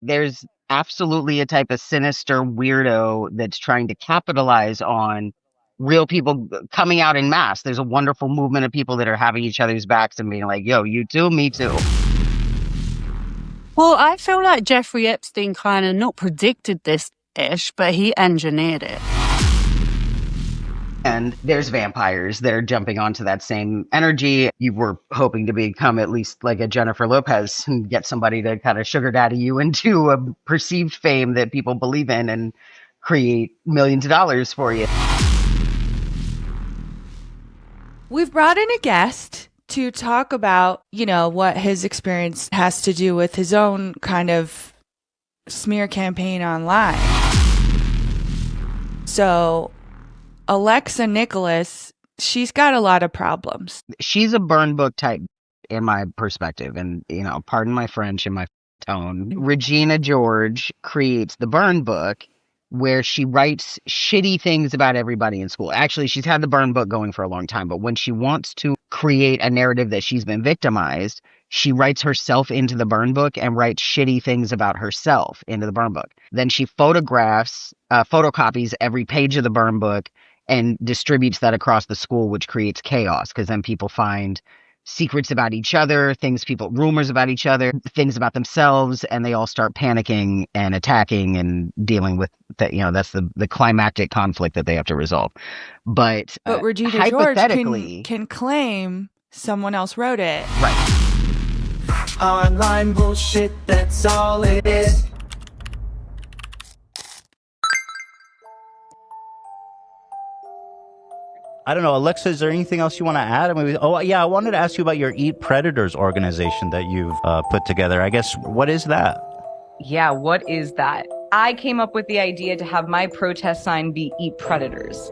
There's absolutely a type of sinister weirdo that's trying to capitalize on real people coming out in mass. There's a wonderful movement of people that are having each other's backs and being like, yo, you too, me too. Well, I feel like Jeffrey Epstein kind of not predicted this-ish, but he engineered it. And there's vampires that are jumping onto that same energy. You were hoping to become at least like a Jennifer Lopez and get somebody to kind of sugar daddy you into a perceived fame that people believe in and create millions of dollars for you. We've brought in a guest to talk about, what his experience has to do with his own kind of smear campaign online. So Alexa Nikolas, she's got a lot of problems. She's a burn book type in my perspective. And, pardon my French and my tone. Regina George creates the burn book where she writes shitty things about everybody in school. Actually, she's had the burn book going for a long time, but when she wants to create a narrative that she's been victimized, she writes herself into the burn book and writes shitty things about herself into the burn book. Then she photocopies every page of the burn book and distributes that across the school, which creates chaos because then people find secrets about each other, rumors about each other, things about themselves, and they all start panicking and attacking and dealing with that. That's the climactic conflict that they have to resolve. But Regina George can claim someone else wrote it. Right. Online bullshit, that's all it is. I don't know, Alexa, is there anything else you want to add? I wanted to ask you about your Eat Predators organization that you've put together. I guess, what is that? Yeah, what is that? I came up with the idea to have my protest sign be Eat Predators.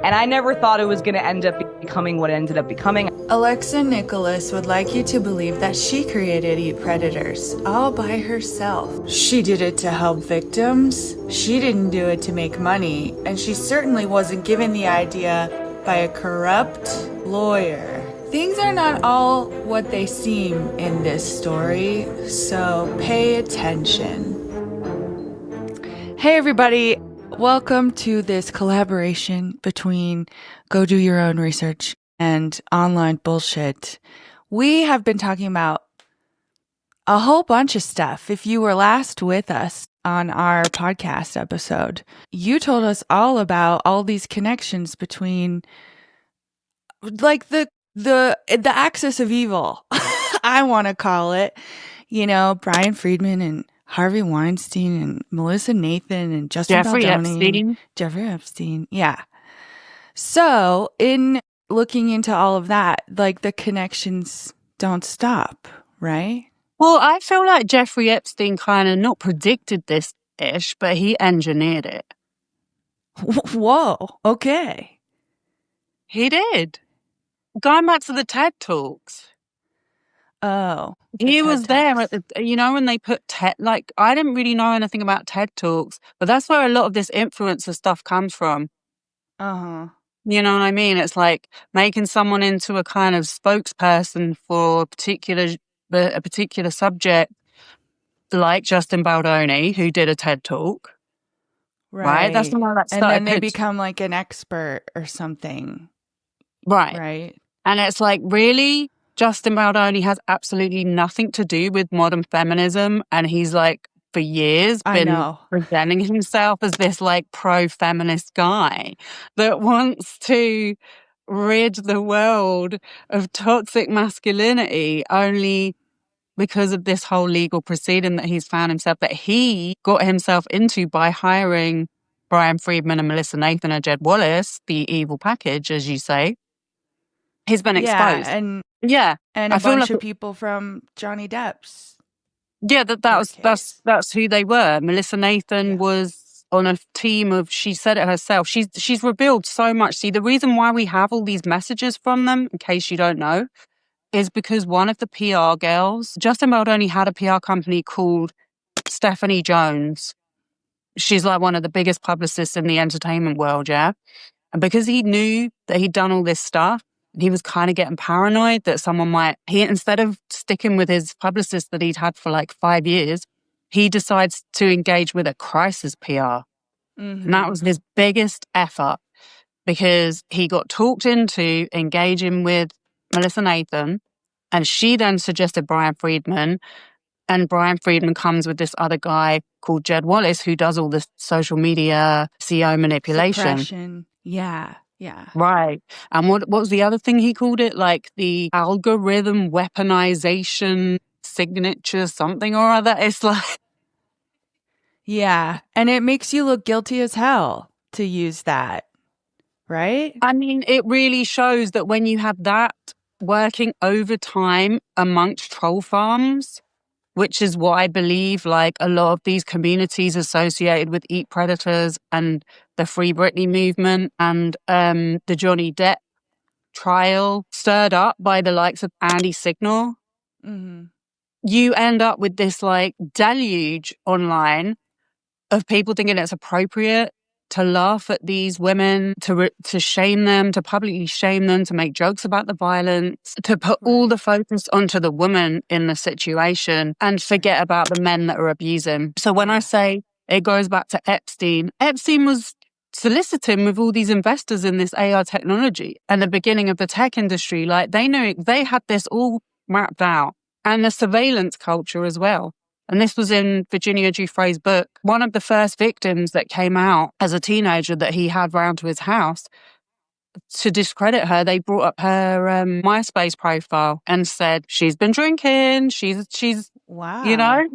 And I never thought it was going to end up becoming what it ended up becoming. Alexa Nikolas would like you to believe that she created Eat Predators all by herself. She did it to help victims. She didn't do it to make money. And she certainly wasn't given the idea by a corrupt lawyer. Things are not all what they seem in this story, so pay attention. Hey everybody, welcome to this collaboration between Go Do Your Own Research and Online Bullshit. We have been talking about a whole bunch of stuff. If you were last with us on our podcast episode, you told us all about all these connections between like the axis of evil, I want to call it, Brian Friedman and Harvey Weinstein and Melissa Nathan and Justin Baldoni. Jeffrey Epstein. Yeah. So in looking into all of that, like the connections don't stop, right? Well, I feel like Jeffrey Epstein kind of not predicted this-ish, but he engineered it. Whoa. Okay. He did. Going back to the TED Talks. Oh. He was there at when they put TED, I didn't really know anything about TED Talks, but that's where a lot of this influencer stuff comes from. Uh-huh. You know what I mean? It's like making someone into a kind of spokesperson for a particular subject, like Justin Baldoni, who did a TED Talk. Right? That's the one that started. And then they become like an expert or something. Right. And it's like, really? Justin Baldoni has absolutely nothing to do with modern feminism. And he's like, for years, been presenting himself as this like pro-feminist guy that wants to rid the world of toxic masculinity only because of this whole legal proceeding that he's found himself, that he got himself into by hiring Brian Friedman and Melissa Nathan and Jed Wallace, the evil package, as you say. He's been exposed. And I a bunch of people from Johnny Depp's. Yeah, that's who they were. Melissa Nathan was on a team of, she said it herself, she's revealed so much. See, the reason why we have all these messages from them, in case you don't know, is because one of the PR girls, Justin Baldoni had a PR company called Stephanie Jones. She's like one of the biggest publicists in the entertainment world, yeah? And because he knew that he'd done all this stuff, he was kind of getting paranoid that someone might, instead of sticking with his publicist that he'd had for like 5 years, he decides to engage with a crisis PR. And that was his biggest effort, because he got talked into engaging with Melissa Nathan, and she then suggested Brian Friedman, and Brian Friedman comes with this other guy called Jed Wallace, who does all this social media SEO manipulation. Suppression. Yeah. Right. And what was the other thing he called it? Like the algorithm weaponization signature something or other. It's like... Yeah. And it makes you look guilty as hell to use that, right? I mean, it really shows that when you have that working overtime amongst troll farms, which is what I believe, like a lot of these communities associated with Eat Predators and the Free Britney movement and the Johnny Depp trial stirred up by the likes of Andy Signal, you end up with this like deluge online of people thinking it's appropriate to laugh at these women, to shame them, to publicly shame them, to make jokes about the violence, to put all the focus onto the woman in the situation and forget about the men that are abusing. So when I say it goes back to Epstein was soliciting with all these investors in this AR technology and the beginning of the tech industry. Like they knew they had this all mapped out, and the surveillance culture as well. And this was in Virginia Giuffre's book. One of the first victims that came out as a teenager that he had round to his house, to discredit her, they brought up her MySpace profile and said, she's been drinking, she's wow. You know?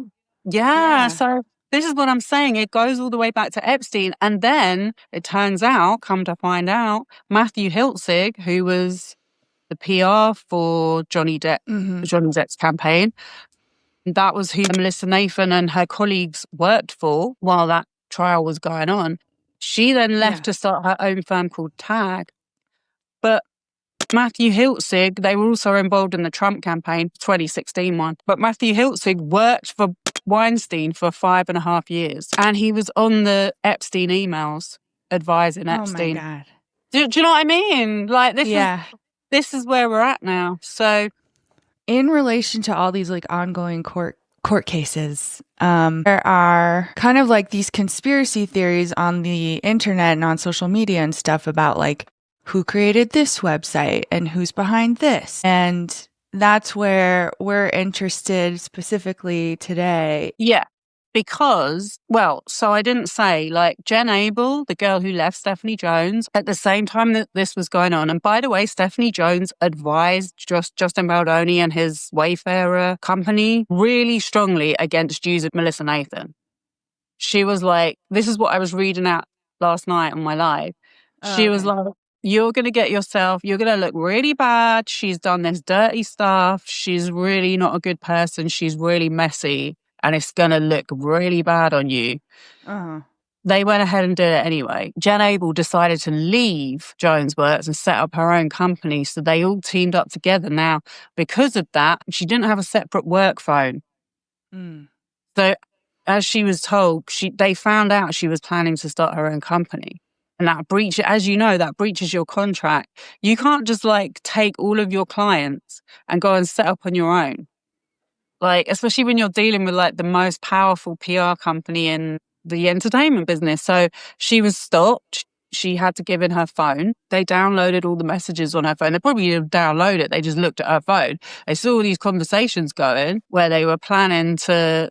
Yeah. So this is what I'm saying. It goes all the way back to Epstein. And then it turns out, come to find out, Matthew Hiltzig, who was the PR for Johnny Depp's campaign, that was who Melissa Nathan and her colleagues worked for while that trial was going on. She then left to start her own firm called Tag. But Matthew Hiltzig, they were also involved in the Trump campaign, 2016 one. But Matthew Hiltzig worked for Weinstein for 5.5 years. And he was on the Epstein emails advising Epstein. Oh my God. Do you know what I mean? Like this is where we're at now. So in relation to all these like ongoing court cases, there are kind of like these conspiracy theories on the internet and on social media and stuff about like who created this website and who's behind this. And that's where we're interested specifically today. Yeah. Because, well, so I didn't say, like, Jen Abel, the girl who left Stephanie Jones, at the same time that this was going on. And by the way, Stephanie Jones advised Justin Baldoni and his Wayfarer company really strongly against using Melissa Nathan. She was like, this is what I was reading out last night on my live. She was like, you're going to look really bad. She's done this dirty stuff. She's really not a good person. She's really messy. And it's going to look really bad on you. They went ahead and did it anyway. Jen Abel decided to leave Jones Works and set up her own company. So they all teamed up together. Now, because of that, she didn't have a separate work phone. So as she was told, they found out she was planning to start her own company. And that breaches your contract. You can't just like take all of your clients and go and set up on your own. Like, especially when you're dealing with like the most powerful PR company in the entertainment business. So she was stopped. She had to give in her phone. They downloaded all the messages on her phone. They probably didn't download it. They just looked at her phone. They saw all these conversations going where they were planning to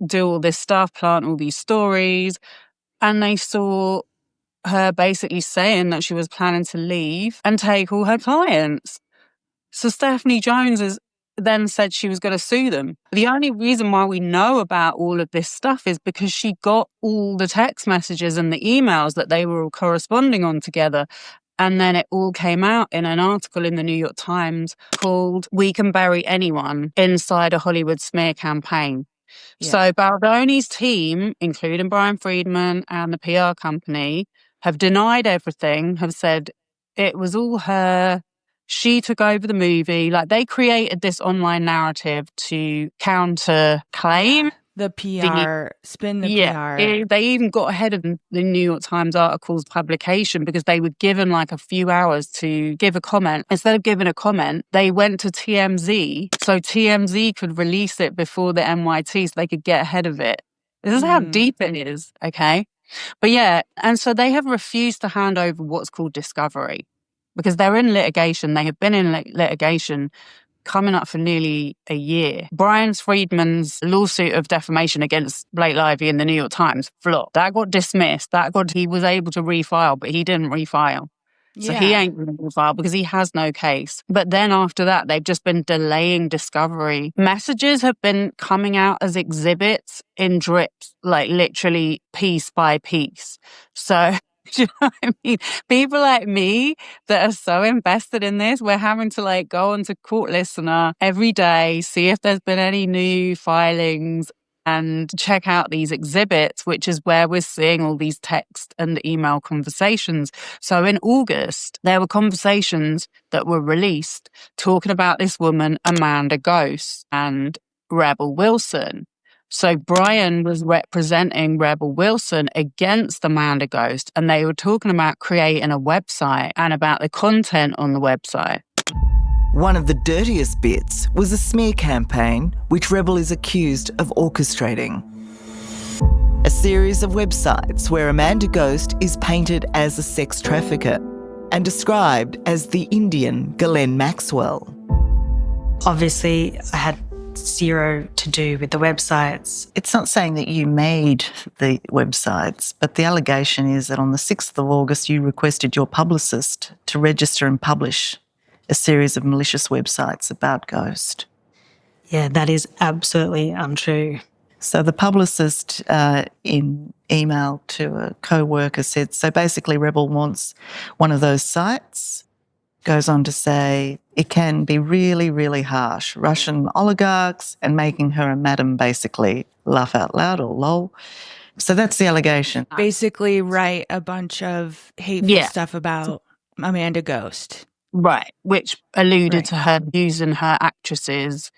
do all this stuff, plant all these stories. And they saw her basically saying that she was planning to leave and take all her clients. So Stephanie Jones then said she was going to sue them. The only reason why we know about all of this stuff is because she got all the text messages and the emails that they were all corresponding on together. And then it all came out in an article in the New York Times called "We Can Bury Anyone Inside a Hollywood Smear Campaign." Yeah. So Baldoni's team, including Brian Friedman and the PR company, have denied everything, have said it was all her. She took over the movie. Like, they created this online narrative to counter claim. The PR, spin the PR. They even got ahead of the New York Times article's publication because they were given like a few hours to give a comment. Instead of giving a comment, they went to TMZ so TMZ could release it before the NYT so they could get ahead of it. This is how deep it is, okay? But yeah, and so they have refused to hand over what's called discovery because they're in litigation. They have been in litigation coming up for nearly a year. Brian Friedman's lawsuit of defamation against Blake Lively in the New York Times flopped. That got dismissed. He was able to refile, but he didn't refile. So he ain't going to refile because he has no case. But then after that, they've just been delaying discovery. Messages have been coming out as exhibits in drips, like literally piece by piece. So, do you know what I mean? People like me that are so invested in this, we're having to like go onto Court Listener every day, see if there's been any new filings, and check out these exhibits, which is where we're seeing all these text and email conversations. So in August, there were conversations that were released talking about this woman, Amanda Ghost, and Rebel Wilson. So Brian was representing Rebel Wilson against Amanda Ghost, and they were talking about creating a website and about the content on the website. One of the dirtiest bits was a smear campaign which Rebel is accused of orchestrating. A series of websites where Amanda Ghost is painted as a sex trafficker and described as the Indian Ghislaine Maxwell. Obviously, I had zero to do with the websites. It's not saying that you made the websites, but the allegation is that on the 6th of August you requested your publicist to register and publish a series of malicious websites about Ghost. Yeah, that is absolutely untrue. So the publicist in email to a co-worker said, so basically Rebel wants one of those sites. Goes on to say it can be really, really harsh. Russian oligarchs and making her a madam, basically. Laugh out loud or lol. So that's the allegation. Basically write a bunch of hateful stuff about Amanda Ghost. Right, which alluded to her using her actresses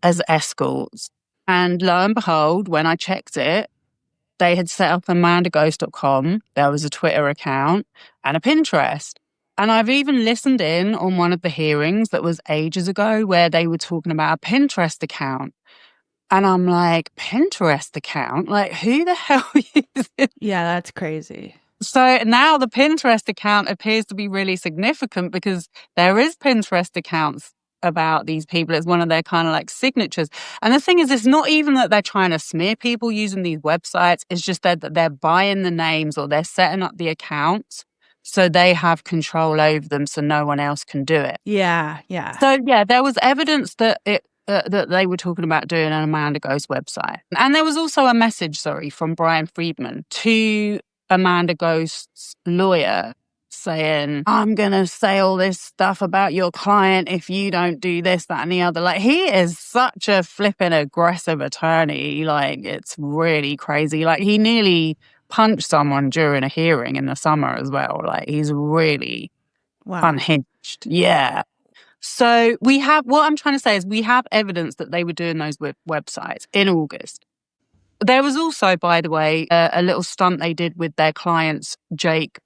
as escorts. And lo and behold, when I checked it, they had set up amandaghost.com. There was a Twitter account and a Pinterest. And I've even listened in on one of the hearings that was ages ago where they were talking about a Pinterest account. And I'm like, Pinterest account? Like, who the hell is it? Yeah, that's crazy. So now the Pinterest account appears to be really significant because there is Pinterest accounts about these people. It's one of their kind of like signatures. And the thing is, it's not even that they're trying to smear people using these websites. It's just that they're buying the names or they're setting up the accounts so they have control over them so no one else can do it. Yeah, yeah. So yeah, there was evidence that that they were talking about doing an Amanda Ghost website. And there was also a message, from Brian Friedman to Amanda Ghost's lawyer saying, I'm going to say all this stuff about your client if you don't do this, that, and the other. Like, he is such a flipping aggressive attorney. Like, it's really crazy. Like, he nearly punched someone during a hearing in the summer as well. Like, he's really unhinged. Yeah. So what I'm trying to say is we have evidence that they were doing those websites in August. There was also, by the way, a little stunt they did with their clients, Jake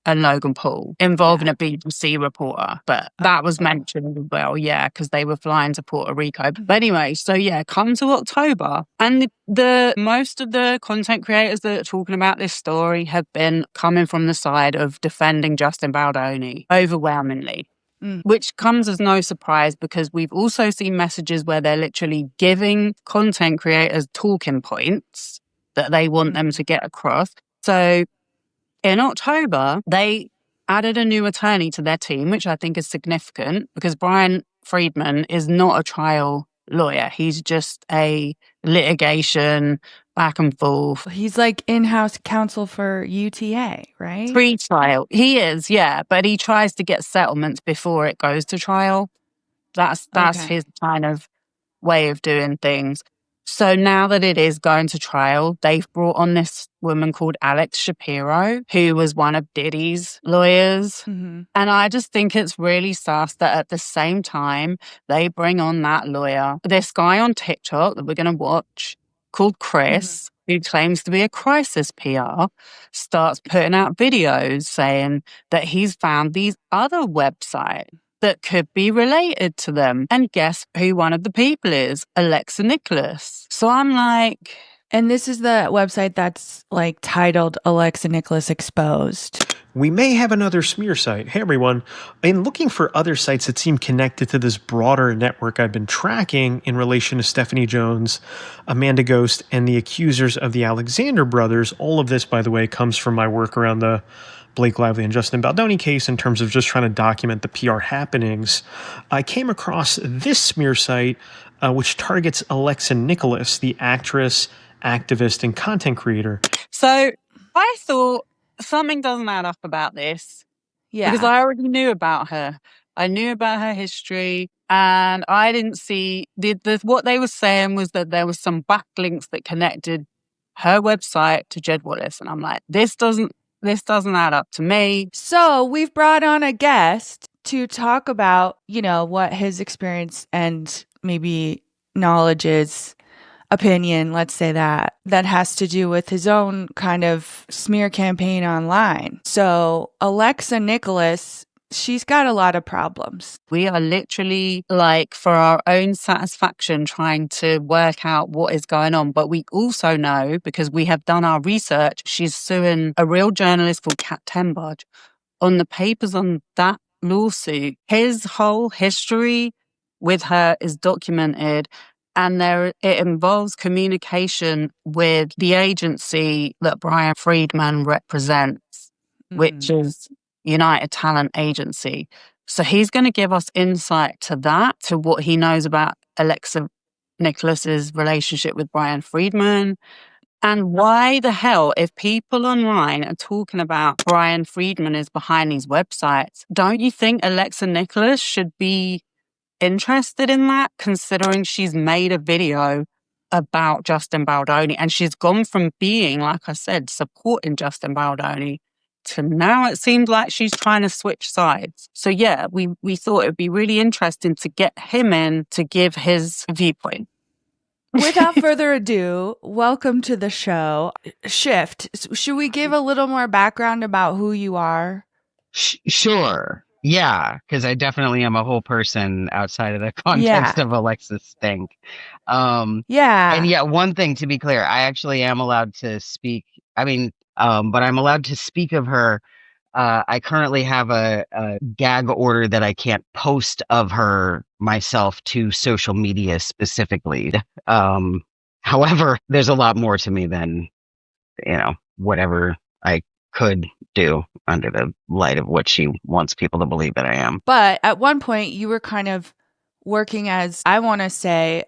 and Logan Paul, involving a BBC reporter. But that was mentioned as well, because they were flying to Puerto Rico. But anyway, so come to October. And the most of the content creators that are talking about this story have been coming from the side of defending Justin Baldoni overwhelmingly. Which comes as no surprise because we've also seen messages where they're literally giving content creators talking points that they want them to get across. So in October, they added a new attorney to their team, which I think is significant because Brian Friedman is not a trial lawyer. He's just a litigation back and forth. He's like in-house counsel for UTA, right? Pre-trial. He is, but he tries to get settlements before it goes to trial. That's his kind of way of doing things. So now that it is going to trial, they've brought on this woman called Alex Shapiro, who was one of Diddy's lawyers. Mm-hmm. And I just think it's really sus that at the same time, they bring on that lawyer, this guy on TikTok that we're going to watch called Chris, who claims to be a crisis PR, starts putting out videos saying that he's found these other websites that could be related to them. And guess who one of the people is? Alexa Nikolas. So I'm like, And this is the website that's like titled Alexa Nikolas Exposed. We may have another smear site. Hey everyone. In looking for other sites that seem connected to this broader network I've been tracking in relation to Stephanie Jones, Amanda Ghost, and the accusers of the Alexander brothers, all of this, by the way, comes from my work around the Blake Lively and Justin Baldoni case in terms of just trying to document the PR happenings. I came across this smear site, which targets Alexa Nikolas, the actress, activist, and content creator. So I thought something doesn't add up about this. Yeah. Because I already knew about her. I knew about her history, and I didn't see what they were saying was that there was some backlinks that connected her website to Jed Wallace, and I'm like, this doesn't add up to me. So we've brought on a guest to talk about, what his experience and maybe knowledge is. Opinion, let's say that has to do with his own kind of smear campaign online. So Alexa Nikolas, she's got a lot of problems. We are literally, for our own satisfaction, trying to work out what is going on. But we also know, because we have done our research, she's suing a real journalist called Kat Tenbarge on the papers on that lawsuit. His whole history with her is documented. And it involves communication with the agency that Brian Friedman represents, which is United Talent Agency. So he's going to give us insight to that, to what he knows about Alexa Nikolas's relationship with Brian Friedman. And why the hell, if people online are talking about Brian Friedman is behind these websites, don't you think Alexa Nikolas should be interested in that, considering she's made a video about Justin Baldoni and she's gone from being, like I said, supporting Justin Baldoni to now it seems like she's trying to switch sides. So yeah, we thought it'd be really interesting to get him in to give his viewpoint. Without further ado, welcome to the show. Shift. Should we give a little more background about who you are? Sure. Yeah, because I definitely am a whole person outside of the context of Alexa's stink. And one thing to be clear, I actually am allowed to speak. But I'm allowed to speak of her. I currently have a gag order that I can't post of her myself to social media specifically. However, there's a lot more to me than, whatever I could do under the light of what she wants people to believe that I am. But at one point you were kind of working as, I want to say,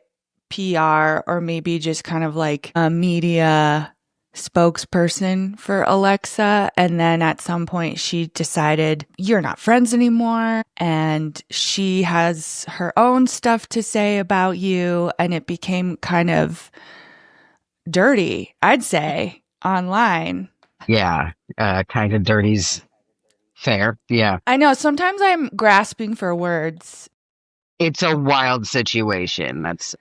PR or maybe just kind of like a media spokesperson for Alexa. And then at some point she decided you're not friends anymore and she has her own stuff to say about you. And it became kind of dirty, I'd say, online. Yeah, kind of dirty's fair. Yeah. I know. Sometimes I'm grasping for words. It's a wild situation. That's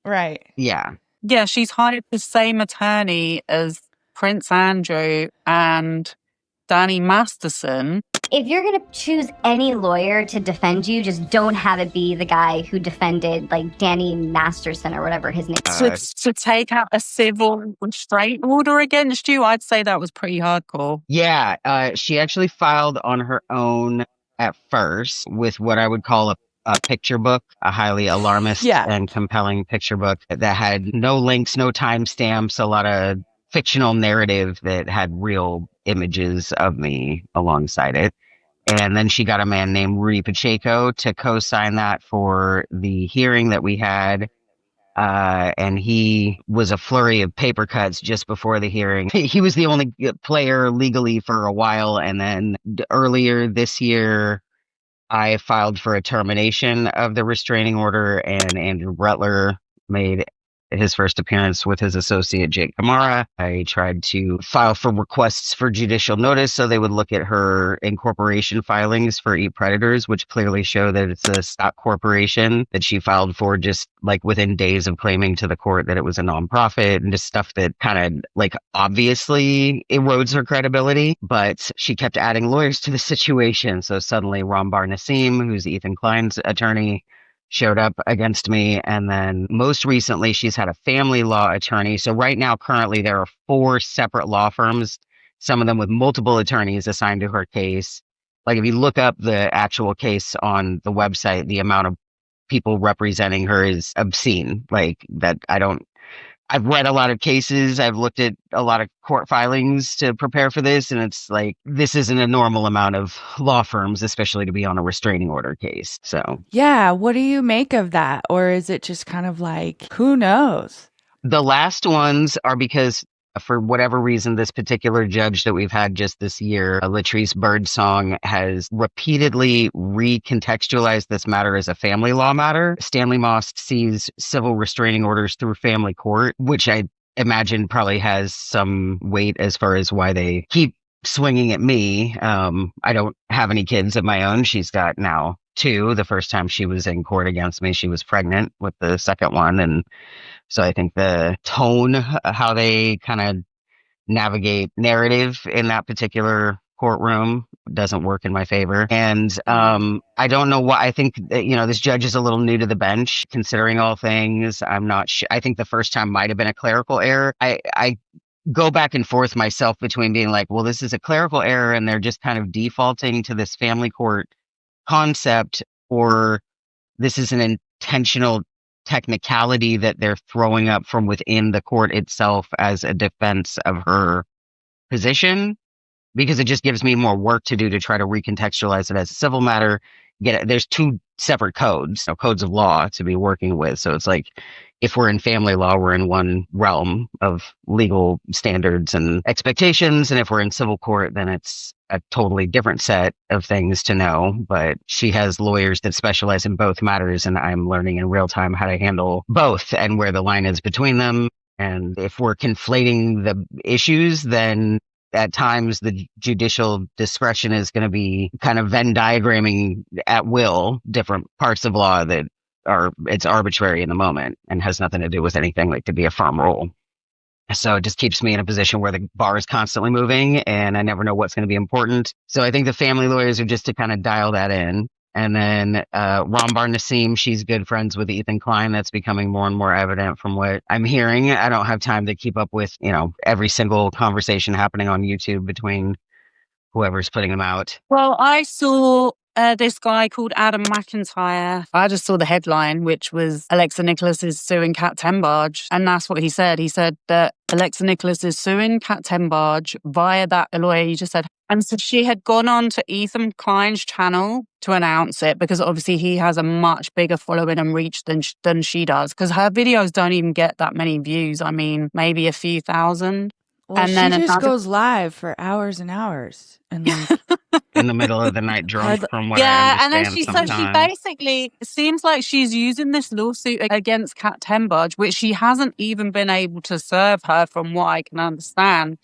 right. Yeah. Yeah, she's hired the same attorney as Prince Andrew and Danny Masterson. If you're going to choose any lawyer to defend you, just don't have it be the guy who defended Danny Masterson or whatever his name is. To take out a civil restraint order against you, I'd say that was pretty hardcore. Yeah, she actually filed on her own at first with what I would call a picture book, a highly alarmist and compelling picture book that had no links, no timestamps, a lot of fictional narrative that had real images of me alongside it. And then she got a man named Rudy Pacheco to co-sign that for the hearing that we had. And he was a flurry of paper cuts just before the hearing. He was the only player legally for a while. And then earlier this year, I filed for a termination of the restraining order, and Andrew Bretler made his first appearance with his associate, Jake Kamara. I tried to file for requests for judicial notice so they would look at her incorporation filings for Eat Predators, which clearly show that it's a stock corporation that she filed for just within days of claiming to the court that it was a nonprofit, and just stuff that kind of obviously erodes her credibility. But she kept adding lawyers to the situation. So suddenly Rambar Nassim, who's Ethan Klein's attorney, showed up against me. And then most recently, she's had a family law attorney. So right now, currently, there are 4 separate law firms, some of them with multiple attorneys assigned to her case. Like if you look up the actual case on the website, the amount of people representing her is obscene. Like that, I've read a lot of cases. I've looked at a lot of court filings to prepare for this. And it's like, this isn't a normal amount of law firms, especially to be on a restraining order case. So, yeah. What do you make of that? Or is it just kind of like, who knows? The last ones are because for whatever reason, this particular judge that we've had just this year, Latrice Birdsong, has repeatedly recontextualized this matter as a family law matter. Stanley Moss sees civil restraining orders through family court, which I imagine probably has some weight as far as why they keep swinging at me. I don't have any kids of my own. She's got now 2. The first time she was in court against me, she was pregnant with the second one. And so I think the tone, how they kind of navigate narrative in that particular courtroom doesn't work in my favor. And I don't know what, I think that, this judge is a little new to the bench, considering all things. I'm not sure. I think the first time might have been a clerical error. I go back and forth myself between being like, well, this is a clerical error and they're just kind of defaulting to this family court concept, or this is an intentional technicality that they're throwing up from within the court itself as a defense of her position, because it just gives me more work to do to try to recontextualize it as a civil matter. There's 2 separate codes of law to be working with. So it's like, if we're in family law, we're in one realm of legal standards and expectations. And if we're in civil court, then it's a totally different set of things to know. But she has lawyers that specialize in both matters, and I'm learning in real time how to handle both and where the line is between them. And if we're conflating the issues, then at times the judicial discretion is going to be kind of Venn diagramming at will different parts of law that it's arbitrary in the moment and has nothing to do with anything like to be a firm rule. So it just keeps me in a position where the bar is constantly moving and I never know what's going to be important. So I think the family lawyers are just to kind of dial that in. And then Rambar Nassim, she's good friends with Ethan Klein. That's becoming more and more evident from what I'm hearing. I don't have time to keep up with, every single conversation happening on YouTube between whoever's putting them out. Well, I saw this guy called Adam McIntyre. I just saw the headline, which was Alexa Nikolas is suing Kat Tenbarge. And that's what he said. He said that Alexa Nikolas is suing Kat Tenbarge via that lawyer you just said. And so she had gone on to Ethan Klein's channel to announce it, because obviously he has a much bigger following and reach than she does, because her videos don't even get that many views. I mean, maybe a few thousand. Well, and then she just goes live for hours and hours, and then in the middle of the night drunk, from what I understand. And then she basically, it seems like she's using this lawsuit against Kat Tenbarge, which she hasn't even been able to serve her, from what I can understand,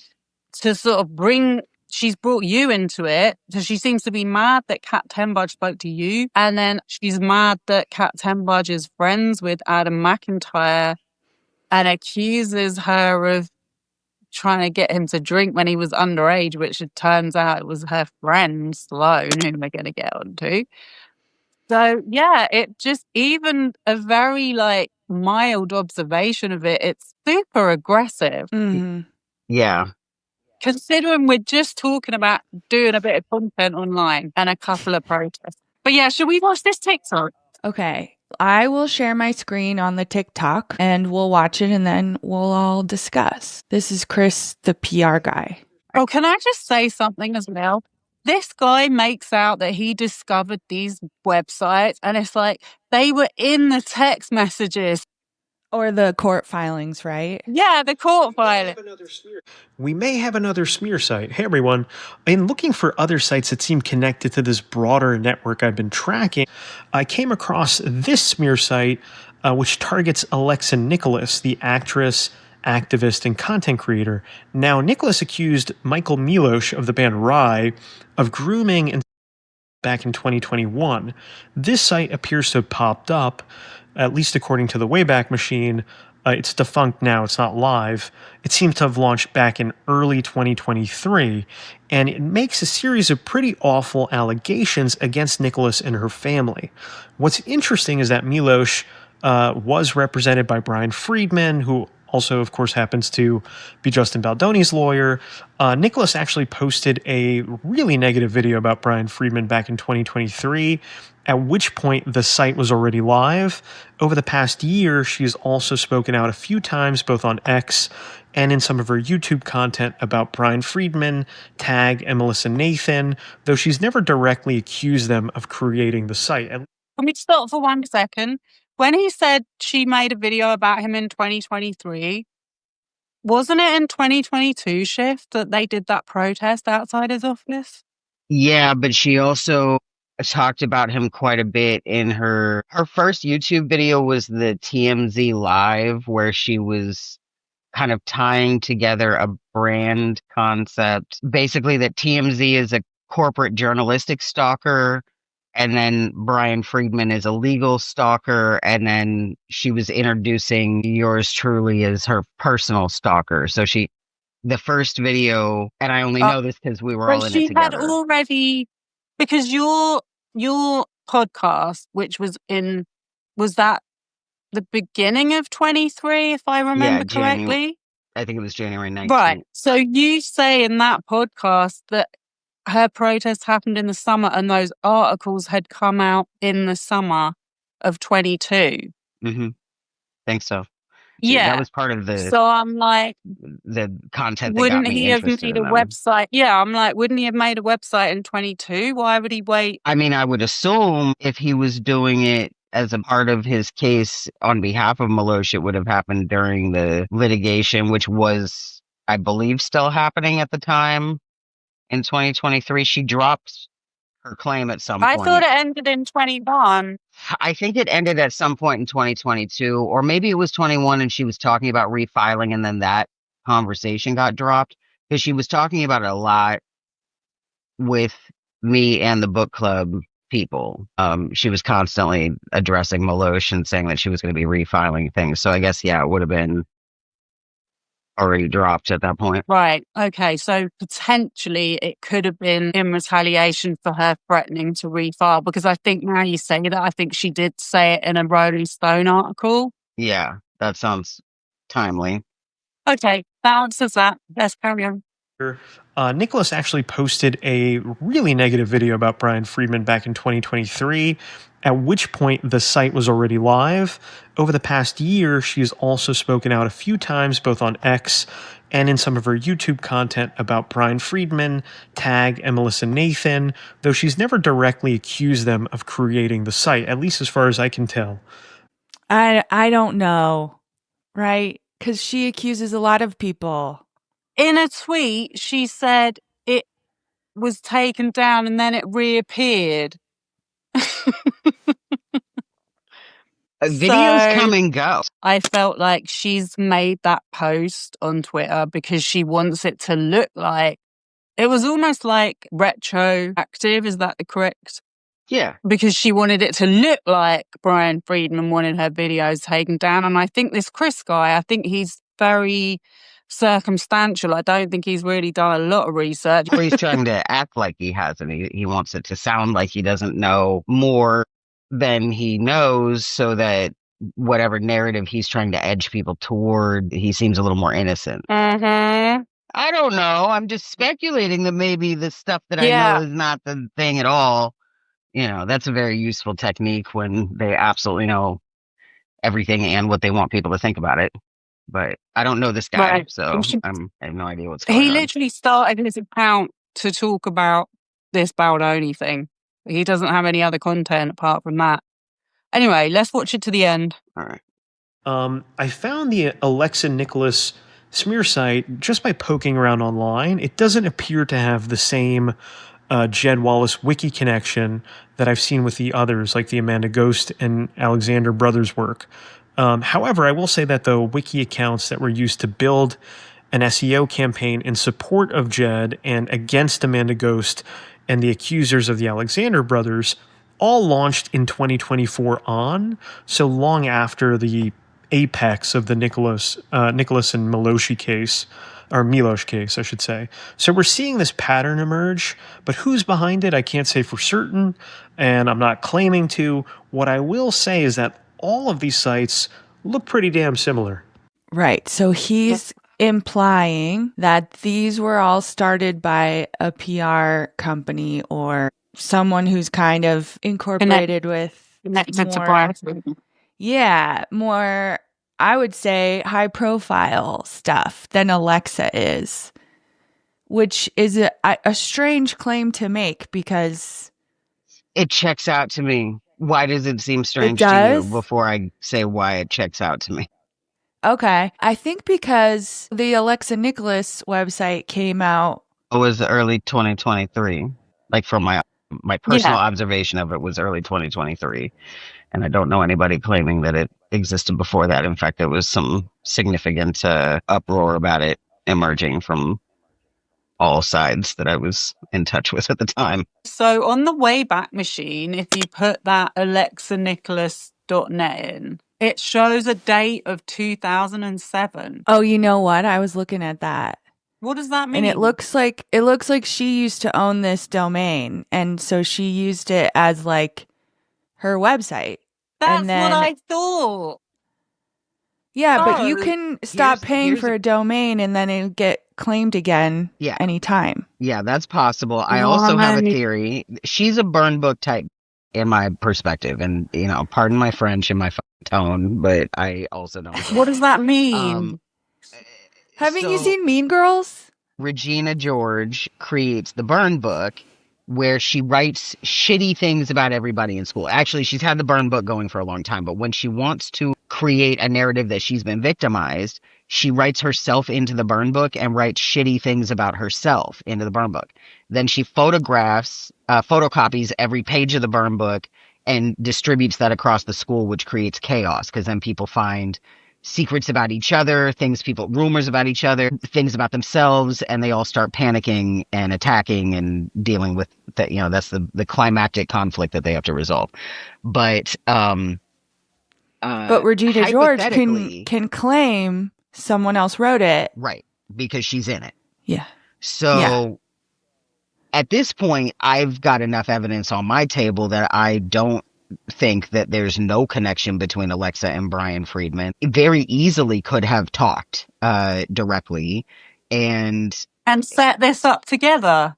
to sort of she's brought you into it. So she seems to be mad that Kat Tenbarge spoke to you, and then she's mad that Kat Tenbarge is friends with Adam McIntyre and accuses her of trying to get him to drink when he was underage, which it turns out it was her friend Sloan, who we're going to get onto. So yeah, it just, even a very mild observation of it, it's super aggressive. Mm-hmm. Yeah. Considering we're just talking about doing a bit of content online and a couple of protests. But yeah, should we watch this TikTok? Okay. I will share my screen on the TikTok and we'll watch it and then we'll all discuss. This is Chris, the PR guy. Oh, can I just say something as well? This guy makes out that he discovered these websites, and it's like they were in the text messages. Or the court filings, right? Yeah, the court filing. We may have another smear site. Hey, everyone. In looking for other sites that seem connected to this broader network I've been tracking, I came across this smear site, which targets Alexa Nikolas, the actress, activist, and content creator. Now, Nikolas accused Michael Milosh of the band Rye of grooming and back in 2021. This site appears to have popped up, at least according to the Wayback Machine, It's defunct now. It's not live. It seems to have launched back in early 2023, and it makes a series of pretty awful allegations against Nikolas and her family. What's interesting is that Milos was represented by Brian Friedman, who also, of course, happens to be Justin Baldoni's lawyer. Nikolas actually posted a really negative video about Brian Friedman back in 2023, at which point the site was already live. Over the past year, she's also spoken out a few times, both on X and in some of her YouTube content about Brian Friedman, Tag, and Melissa Nathan, though she's never directly accused them of creating the site. Can we stop for 1 second? When he said she made a video about him in 2023, wasn't it in 2022 shift that they did that protest outside his office? Yeah, but she also talked about him quite a bit in her first YouTube video was the TMZ Live, where she was kind of tying together a brand concept. Basically, that TMZ is a corporate journalistic stalker, and then Brian Friedman is a legal stalker, and then she was introducing yours truly as her personal stalker. So the first video, and I only know this because we were all in it together. She had already, because your podcast, which was that the beginning of 23, if I remember correctly? I think it was January 19th. Right. So you say in that podcast that her protest happened in the summer and those articles had come out in the summer of 22. Mm-hmm. Think so. Yeah. That was part of the... So I'm like... The content that wouldn't got me he have made a website? Yeah, I'm like, wouldn't he have made a website in 22? Why would he wait? I mean, I would assume if he was doing it as a part of his case on behalf of Milos, it would have happened during the litigation, which was, I believe, still happening at the time. In 2023, she dropped her claim at some point. I thought it ended in 21. I think it ended at some point in 2022, or maybe it was 21 and she was talking about refiling and then that conversation got dropped, because she was talking about it a lot with me and the book club people. She was constantly addressing Milos and saying that she was going to be refiling things. So I guess, yeah, it would have been already dropped at that point. Right. Okay. So potentially it could have been in retaliation for her threatening to refile, because I think now you say that, I think she did say it in a Rolling Stone article. Yeah, that sounds timely. Okay. That answers that. Let's carry on. Nikolas actually posted a really negative video about Brian Friedman back in 2023, at which point the site was already live. Over the past year, she has also spoken out a few times, both on X and in some of her YouTube content about Brian Friedman, Tag, and Melissa Nathan, though she's never directly accused them of creating the site, at least as far as I can tell. I don't know, right? Because she accuses a lot of people. In a tweet, she said it was taken down and then it reappeared. Videos come and go. I felt like she's made that post on Twitter because she wants it to look like, it was almost like retroactive. Is that the correct? Yeah. Because she wanted it to look like Brian Friedman wanted her videos taken down. And I think this Chris guy, I think he's very circumstantial. I don't think he's really done a lot of research. Or he's trying to act like he hasn't. He wants it to sound like he doesn't know more than he knows, so that whatever narrative he's trying to edge people toward, he seems a little more innocent. Mm-hmm. I don't know. I'm just speculating that maybe the stuff that I know is not the thing at all. You know, that's a very useful technique when they absolutely know everything and what they want people to think about it. But I don't know this guy, so I have no idea what's going on. He literally started his account to talk about this Baldoni thing. He doesn't have any other content apart from that. Anyway, let's watch it to the end. All right. I found the Alexa Nikolas smear site just by poking around online. It doesn't appear to have the same Jed Wallace wiki connection that I've seen with the others, like the Amanda Ghost and Alexander Brothers work. However, I will say that the wiki accounts that were used to build an SEO campaign in support of Jed and against Amanda Ghost and the accusers of the Alexander Brothers all launched in 2024 so long after the apex of the Nikolas and Miloshi case, or Milosh case, I should say. So we're seeing this pattern emerge, but who's behind it, I can't say for certain, and I'm not claiming to. What I will say is that all of these sites look pretty damn similar. Right. So he's implying that these were all started by a PR company or someone who's kind of incorporated with more, I would say, high profile stuff than Alexa is, which is a strange claim to make because it checks out to me. Why does it seem strange to you before I say why it checks out to me? Okay. I think because the Alexa Nikolas website came out. It was early 2023. Like from my personal observation of it was early 2023. And I don't know anybody claiming that it existed before that. In fact, there was some significant uproar about it emerging from all sides that I was in touch with at the time. So on the Wayback Machine, if you put that alexanicholas.net in, it shows a date of 2007. Oh, you know what? I was looking at that. What does that mean? And it looks like she used to own this domain, and so she used it as like her website. That's what I thought. Yeah, but you can stop paying for a domain and then it'll get claimed again anytime. Yeah, that's possible. I also have a theory. She's a burn book type in my perspective. And, pardon my French and my tone, but I also don't. What does that mean? Haven't you seen Mean Girls? Regina George creates the burn book where she writes shitty things about everybody in school. Actually, she's had the burn book going for a long time, but when she wants to create a narrative that she's been victimized, she writes herself into the burn book and writes shitty things about herself into the burn book. Then she photocopies every page of the burn book and distributes that across the school, which creates chaos because then people find secrets about each other, rumors about each other, things about themselves, and they all start panicking and attacking and dealing with that. That's the climactic conflict that they have to resolve. But Regina George can claim someone else wrote it. Right, because she's in it. Yeah. So at this point, I've got enough evidence on my table that I don't think that there's no connection between Alexa and Brian Friedman. Very easily could have talked directly and set this up together.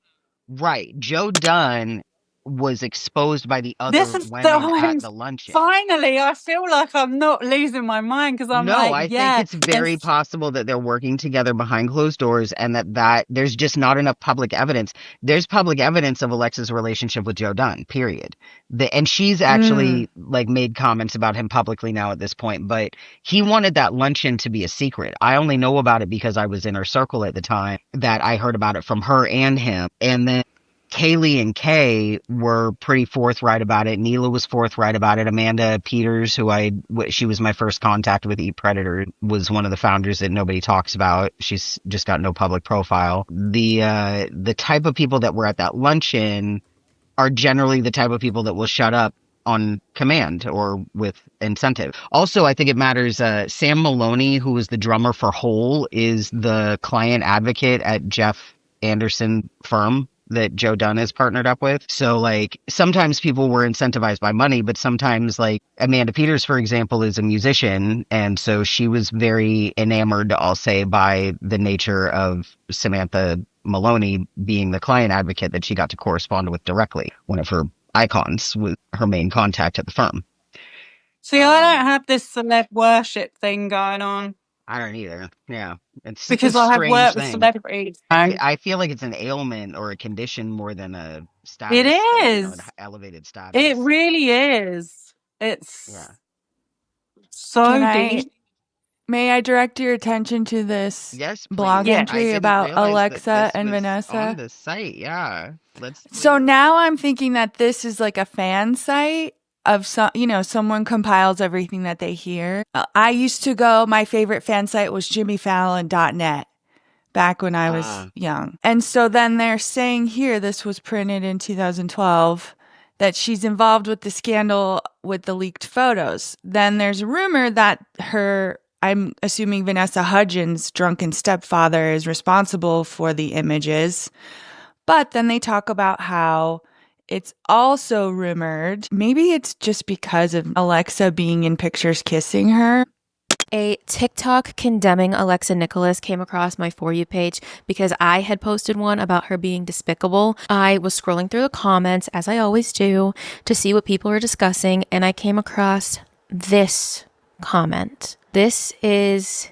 Right. Joe Dunn was exposed by the other women at the luncheon. Finally, I feel like I'm not losing my mind because I think it's very possible that they're working together behind closed doors and that there's just not enough public evidence. There's public evidence of Alexa's relationship with Joe Dunn, period. And she's actually made comments about him publicly now at this point, but he wanted that luncheon to be a secret. I only know about it because I was in her circle at the time that I heard about it from her and him. And then Kaylee and Kay were pretty forthright about it. Neela was forthright about it. Amanda Peters, she was my first contact with Eat Predator, was one of the founders that nobody talks about. She's just got no public profile. The type of people that were at that luncheon are generally the type of people that will shut up on command or with incentive. Also, I think it matters. Sam Maloney, who was the drummer for Hole, is the client advocate at Jeff Anderson firm that Joe Dunn is partnered up with. So sometimes people were incentivized by money, but sometimes Amanda Peters, for example, is a musician. And so she was very enamored, I'll say, by the nature of Samantha Maloney being the client advocate that she got to correspond with directly. One of her icons was her main contact at the firm. See, I don't have this celeb worship thing going on. I don't either. Yeah. It's because I have worked with celebrities. I feel like it's an ailment or a condition more than a status. It is. An elevated status. It really is. It's so deep. May I direct your attention to this blog entry about Alexa and Vanessa? On the site, yeah. So now I'm thinking that this is like a fan site of someone compiles everything that they hear. I used to my favorite fan site was jimmyfallon.net back when I was young. And so then they're saying here, this was printed in 2012, that she's involved with the scandal with the leaked photos. Then there's a rumor that I'm assuming Vanessa Hudgens' drunken stepfather is responsible for the images. But then they talk about how it's also rumored, maybe it's just because of Alexa being in pictures kissing her. A TikTok condemning Alexa Nikolas came across my For You page because I had posted one about her being despicable. I was scrolling through the comments, as I always do, to see what people were discussing, and I came across this comment. This is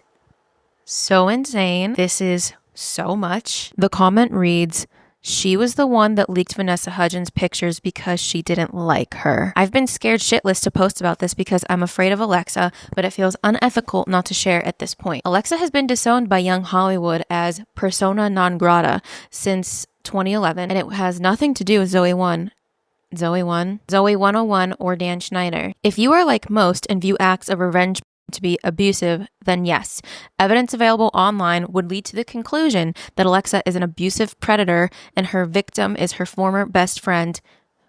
so insane. This is so much. The comment reads, "She was the one that leaked Vanessa Hudgens' pictures because she didn't like her. I've been scared shitless to post about this because I'm afraid of Alexa, but it feels unethical not to share at this point. Alexa has been disowned by young Hollywood as persona non grata since 2011, and it has nothing to do with Zoe 101, or Dan Schneider. If you are like most and view acts of revenge to be abusive, then yes, evidence available online would lead to the conclusion that Alexa is an abusive predator and her victim is her former best friend,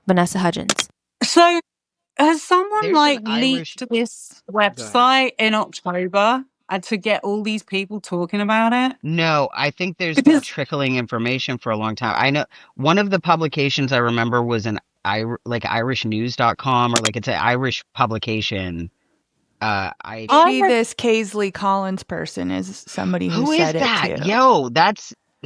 Vanessa Hudgens." So has someone leaked this website in October and to get all these people talking about it? No, I think there's been trickling information for a long time. I know one of the publications I remember was irishnews.com, or it's an Irish publication. Maybe this Kaisley Collins person is somebody who said that? It too. Yo,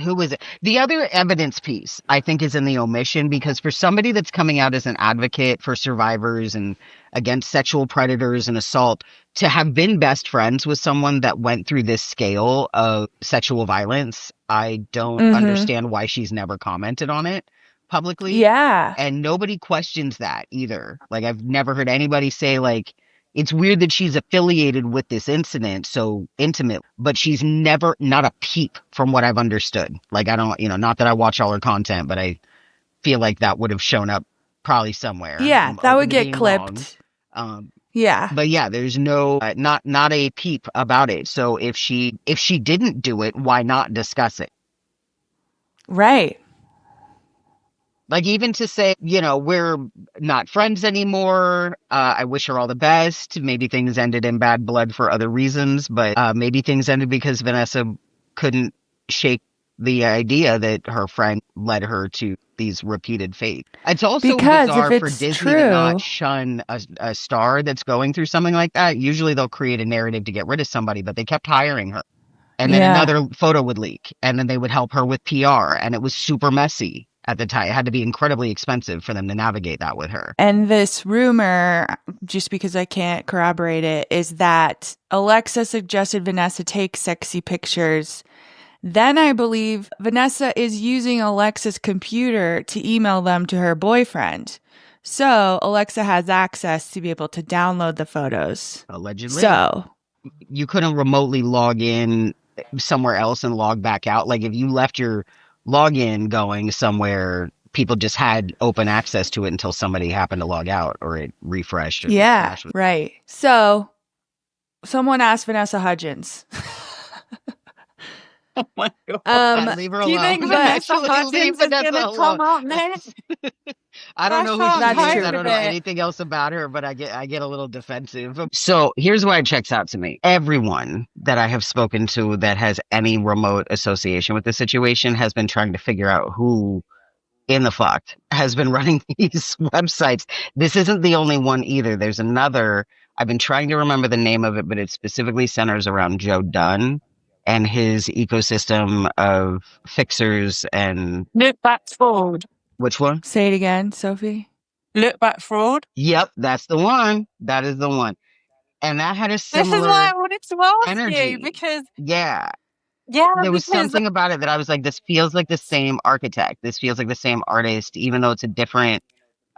who is it? The other evidence piece, I think, is in the omission, because for somebody that's coming out as an advocate for survivors and against sexual predators and assault, to have been best friends with someone that went through this scale of sexual violence, I don't understand why she's never commented on it publicly. Yeah. And nobody questions that either. I've never heard anybody say, it's weird that she's affiliated with this incident so intimate, but she's never, not a peep from what I've understood. I don't, not that I watch all her content, but I feel like that would have shown up probably somewhere. Yeah, that would get clipped. Yeah. But yeah, there's no, not a peep about it. So if she didn't do it, why not discuss it? Right. Even to say, we're not friends anymore. I wish her all the best. Maybe things ended in bad blood for other reasons, but maybe things ended because Vanessa couldn't shake the idea that her friend led her to these repeated fates. It's also bizarre for Disney to not shun a star that's going through something like that. Usually they'll create a narrative to get rid of somebody, but they kept hiring her. And then another photo would leak, and then they would help her with PR, and it was super messy. At the time, it had to be incredibly expensive for them to navigate that with her. And this rumor, just because I can't corroborate it, is that Alexa suggested Vanessa take sexy pictures. Then I believe Vanessa is using Alexa's computer to email them to her boyfriend. So Alexa has access to be able to download the photos. Allegedly. So you couldn't remotely log in somewhere else and log back out. If you left your login going somewhere, people just had open access to it until somebody happened to log out or it refreshed. Yeah, right. So someone asked Vanessa Hudgens. Oh my God. Leave her alone. Do you think Vanessa Hudgens is going to come up next? I don't know who she is. I don't know anything else about her, but I get a little defensive. So here's why it checks out to me. Everyone that I have spoken to that has any remote association with the situation has been trying to figure out who in the fuck has been running these websites. This isn't the only one either. There's another. I've been trying to remember the name of it, but it specifically centers around Joe Dunn and his ecosystem of fixers and Look back fraud. Which one? Say it again, Sophie. Look back fraud. Yep, that's the one. That is the one. And that had a similar This is why I wanted to ask energy. you, because there was something about it that I was like, this feels like the same architect. This feels like the same artist, even though it's a different.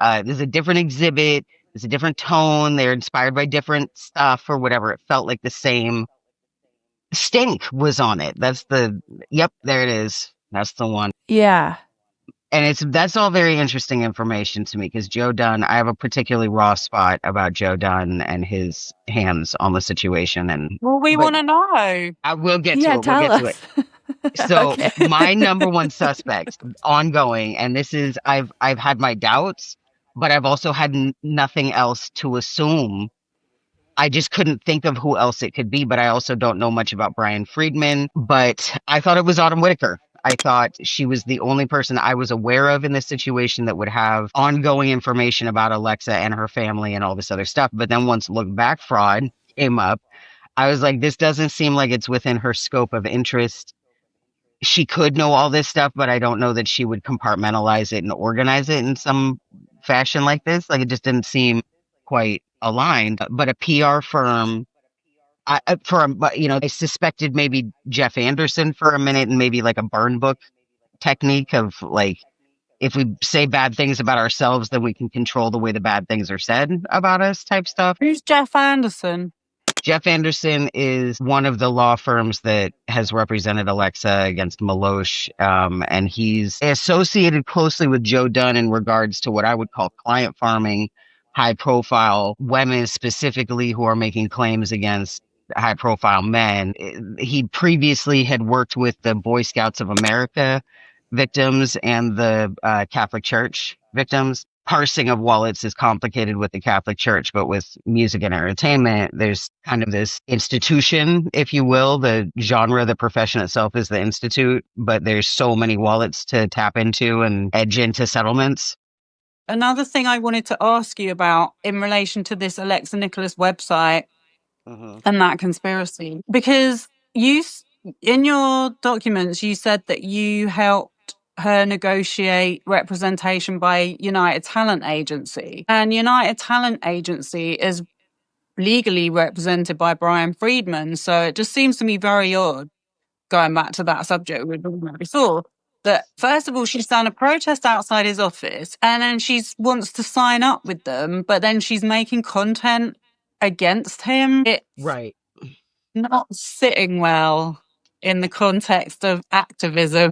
There's a different exhibit. There's a different tone. They're inspired by different stuff or whatever. It felt like the same. Stink was on it. Yep, there it is. That's the one. Yeah. And that's all very interesting information to me, because Joe Dunn, I have a particularly raw spot about Joe Dunn and his hands on the situation. And we want to know. I will get to it. We'll get to it. So my number one suspect ongoing, and this is, I've had my doubts, but I've also had nothing else to assume. I just couldn't think of who else it could be, but I also don't know much about Brian Friedman. But I thought it was Autumn Whitaker. I thought she was the only person I was aware of in this situation that would have ongoing information about Alexa and her family and all this other stuff. But then once Look Back Fraud came up, I was like, this doesn't seem like it's within her scope of interest. She could know all this stuff, but I don't know that she would compartmentalize it and organize it in some fashion like this. Like, it just didn't seem quite aligned. But a PR firm, I suspected maybe Jeff Anderson for a minute and maybe like a burn book technique of like, if we say bad things about ourselves, then we can control the way the bad things are said about us type stuff. Who's Jeff Anderson? Jeff Anderson is one of the law firms that has represented Alexa against Milosh, and he's associated closely with Joe Dunn in regards to what I would call client farming, high-profile women specifically who are making claims against high-profile men. He previously had worked with the Boy Scouts of America victims and the Catholic Church victims. Parsing of wallets is complicated with the Catholic Church, but with music and entertainment, there's kind of this institution, if you will. The genre, the profession itself is the institute, but there's so many wallets to tap into and edge into settlements. Another thing I wanted to ask you about in relation to this Alexa Nikolas website and that conspiracy, because in your documents, you said that you helped her negotiate representation by United Talent Agency. And United Talent Agency is legally represented by Brian Friedman. So it just seems to me very odd, going back to that subject we were talking about before, that first of all, she's done a protest outside his office and then she wants to sign up with them, but then she's making content against him. It's right. Not sitting well in the context of activism.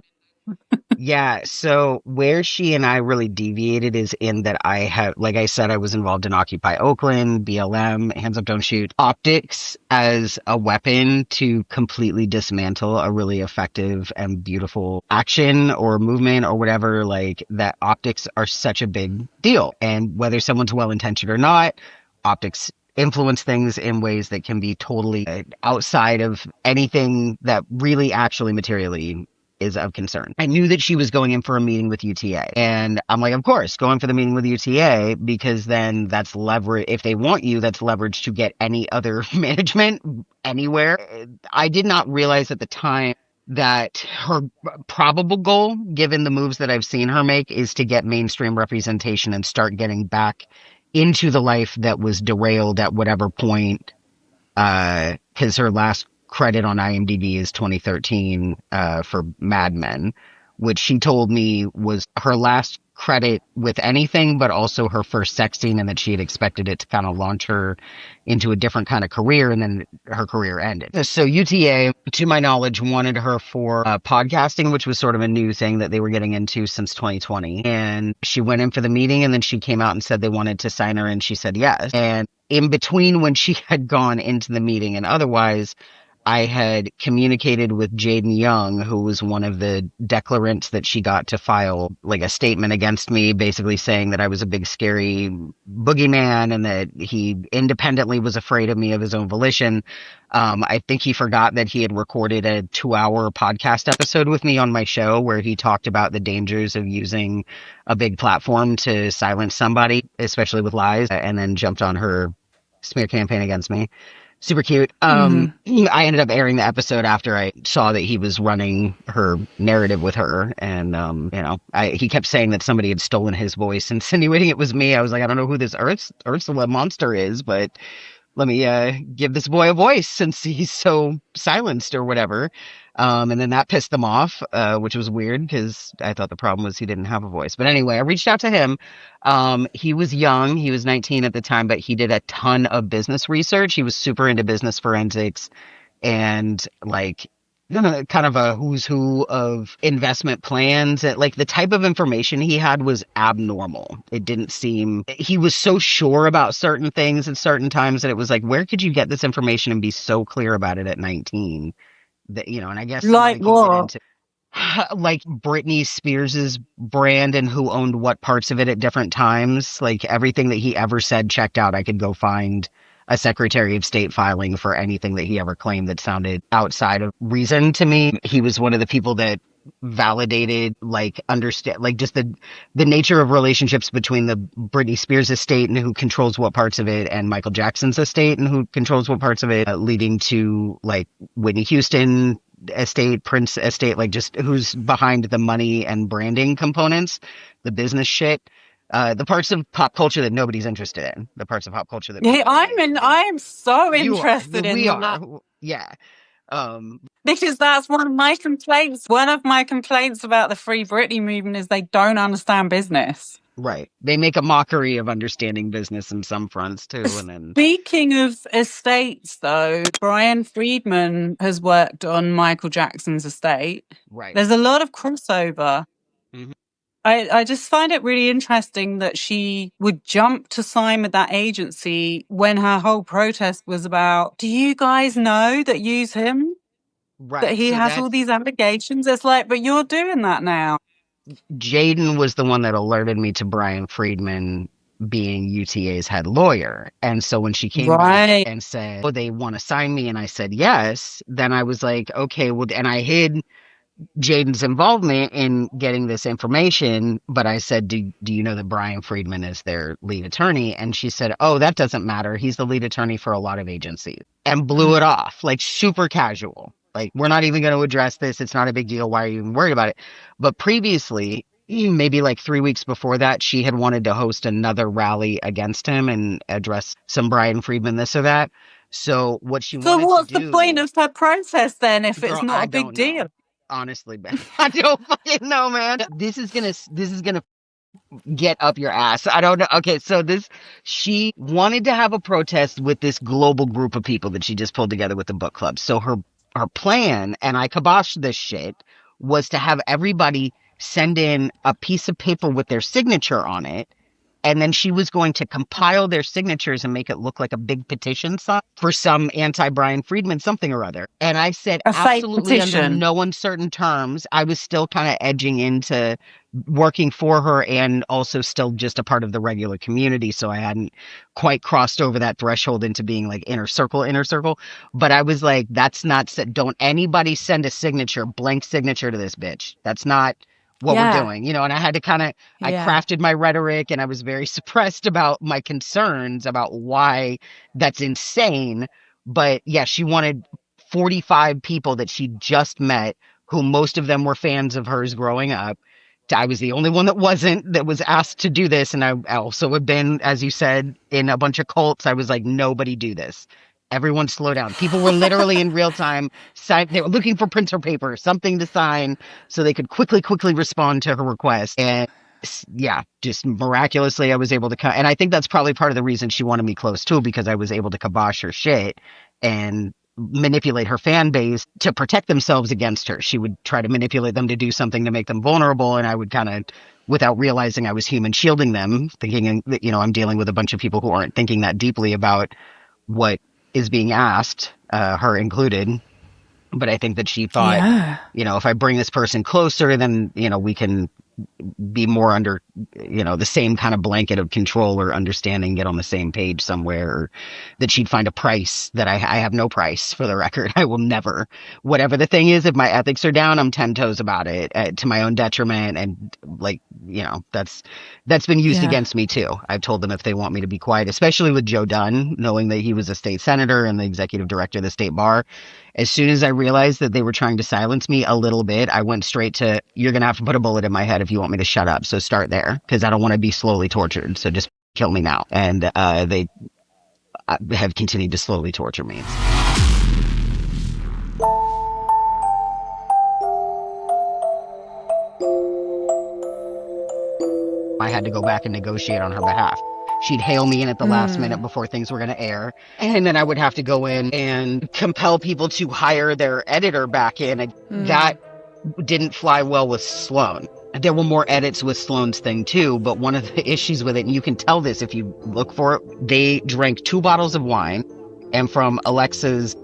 Yeah, so where she and I really deviated is in that I have, like I said, I was involved in Occupy Oakland, BLM, Hands Up Don't Shoot, optics as a weapon to completely dismantle a really effective and beautiful action or movement or whatever. Like, that optics are such a big deal. And whether someone's well-intentioned or not, optics influence things in ways that can be totally outside of anything that really actually materially is of concern. I knew that she was going in for a meeting with UTA. And I'm like, of course, going for the meeting with UTA, because then that's leverage. If they want you, that's leverage to get any other management anywhere. I did not realize at the time that her probable goal, given the moves that I've seen her make, is to get mainstream representation and start getting back into the life that was derailed at whatever point, because her last credit on IMDb is 2013 for Mad Men, which she told me was her last credit with anything, but also her first sex scene, and that she had expected it to kind of launch her into a different kind of career, and then her career ended. So UTA, to my knowledge, wanted her for podcasting, which was sort of a new thing that they were getting into since 2020. And she went in for the meeting, and then she came out and said they wanted to sign her, and she said yes. And in between when she had gone into the meeting and otherwise, I had communicated with Jaden Young, who was one of the declarants that she got to file like a statement against me, basically saying that I was a big scary boogeyman and that he independently was afraid of me of his own volition. I think he forgot that he had recorded a 2-hour podcast episode with me on my show where he talked about the dangers of using a big platform to silence somebody, especially with lies, and then jumped on her smear campaign against me. Super cute. I ended up airing the episode after I saw that he was running her narrative with her. And, he kept saying that somebody had stolen his voice, insinuating it was me. I was like, I don't know who this Ursula monster is, but let me give this boy a voice since he's so silenced or whatever. And then that pissed them off, which was weird because I thought the problem was he didn't have a voice. But anyway, I reached out to him. He was young. He was 19 at the time, but he did a ton of business research. He was super into business forensics and like kind of a who's who of investment plans. Like the type of information he had was abnormal. It didn't seem, he was so sure about certain things at certain times that it was like, where could you get this information and be so clear about it at 19? That, and I guess like what? like Britney Spears's brand and who owned what parts of it at different times. Like everything that he ever said checked out. I could go find a Secretary of State filing for anything that he ever claimed that sounded outside of reason to me. He was one of the people that validated, like, understand, like, just the nature of relationships between the Britney Spears estate and who controls what parts of it, and Michael Jackson's estate and who controls what parts of it, leading to, like, Whitney Houston estate, Prince estate, like, just who's behind the money and branding components, the business shit. The parts of pop culture that nobody's interested in. The parts of pop culture that I am so interested in that. Yeah. Because that's one of my complaints. One of my complaints about the Free Britney movement is they don't understand business. Right. They make a mockery of understanding business in some fronts too. And then Speaking of estates, though, Brian Friedman has worked on Michael Jackson's estate. Right. There's a lot of crossover. Mm-hmm. I just find it really interesting that she would jump to sign with that agency when her whole protest was about, do you guys know that use him? Right. That he has all these allegations. It's like, but you're doing that now. Jaden was the one that alerted me to Brian Friedman being UTA's head lawyer. And so when she came back and said, oh, they want to sign me, and I said yes, then I was like, okay, well, and I hid Jaden's involvement in getting this information, but I said, do you know that Brian Friedman is their lead attorney? And she said, oh, that doesn't matter. He's the lead attorney for a lot of agencies, and blew it off, like super casual. Like, we're not even going to address this. It's not a big deal. Why are you even worried about it? But previously, maybe like 3 weeks before that, she had wanted to host another rally against him and address some Brian Friedman this or that. So what she wanted to do... So what's the point of her process then if it's not a big deal? Honestly, Ben, I don't fucking know, man. This is gonna get up your ass. I don't know. Okay, so she wanted to have a protest with this global group of people that she just pulled together with the book club. So her plan, and I kiboshed this shit, was to have everybody send in a piece of paper with their signature on it. And then she was going to compile their signatures and make it look like a big petition sign for some anti-Brian Friedman something or other. And I said, absolutely under no uncertain terms. I was still kind of edging into working for her and also still just a part of the regular community. So I hadn't quite crossed over that threshold into being like inner circle. But I was like, that's not, don't anybody send a blank signature to this bitch. That's not what we're doing, you know. And I had to I crafted my rhetoric, and I was very suppressed about my concerns about why that's insane. But yeah, she wanted 45 people that she just met, who most of them were fans of hers growing up. I was the only one that was asked to do this. And I also had been, as you said, in a bunch of cults. I was like, nobody do this. Everyone slow down. People were literally in real time. They were looking for printer paper, something to sign, so they could quickly respond to her request. And yeah, just miraculously, I was able to and I think that's probably part of the reason she wanted me close too, because I was able to kibosh her shit and manipulate her fan base to protect themselves against her. She would try to manipulate them to do something to make them vulnerable, and I would without realizing I was human shielding them, thinking that, you know, I'm dealing with a bunch of people who aren't thinking that deeply about what is being asked, her included. But I think that she thought, you know, if I bring this person closer, then, you know, we can be more under, you know, the same kind of blanket of control or understanding, get on the same page somewhere, or that she'd find a price that I have no price, for the record. I will never, whatever the thing is, if my ethics are down, I'm 10 toes about it, to my own detriment. And like, you know, that's been used against me too. I've told them if they want me to be quiet, especially with Joe Dunn, knowing that he was a state senator and the executive director of the state bar. As soon as I realized that they were trying to silence me a little bit, I went straight to, you're going to have to put a bullet in my head if you want me to shut up. So start there, because I don't want to be slowly tortured. So just kill me now. And they have continued to slowly torture me. I had to go back and negotiate on her behalf. She'd hail me in at the last minute before things were going to air. And then I would have to go in and compel people to hire their editor back in. And that didn't fly well with SLOAN. There were more edits with SLOAN's thing too, but one of the issues with it, and you can tell this if you look for it, they drank 2 bottles of wine. And from Alexa's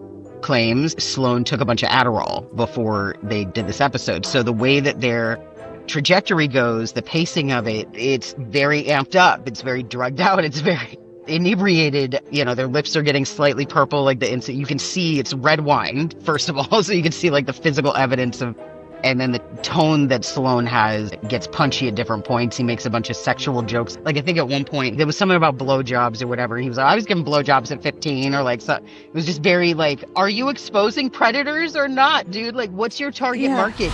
claims SLOAN took a bunch of Adderall before they did this episode. So the way that their trajectory goes, the pacing of it, it's very amped up. It's very drugged out. It's very inebriated. You know, their lips are getting slightly purple, like the instant you can see it's red wine, first of all. So you can see like the physical evidence of, and then the tone that SLOAN has gets punchy at different points. He makes a bunch of sexual jokes. Like I think at one point there was something about blowjobs or whatever. He was like, I was giving blowjobs at 15 or like, so it was just very like, are you exposing predators or not, dude? Like, what's your target market?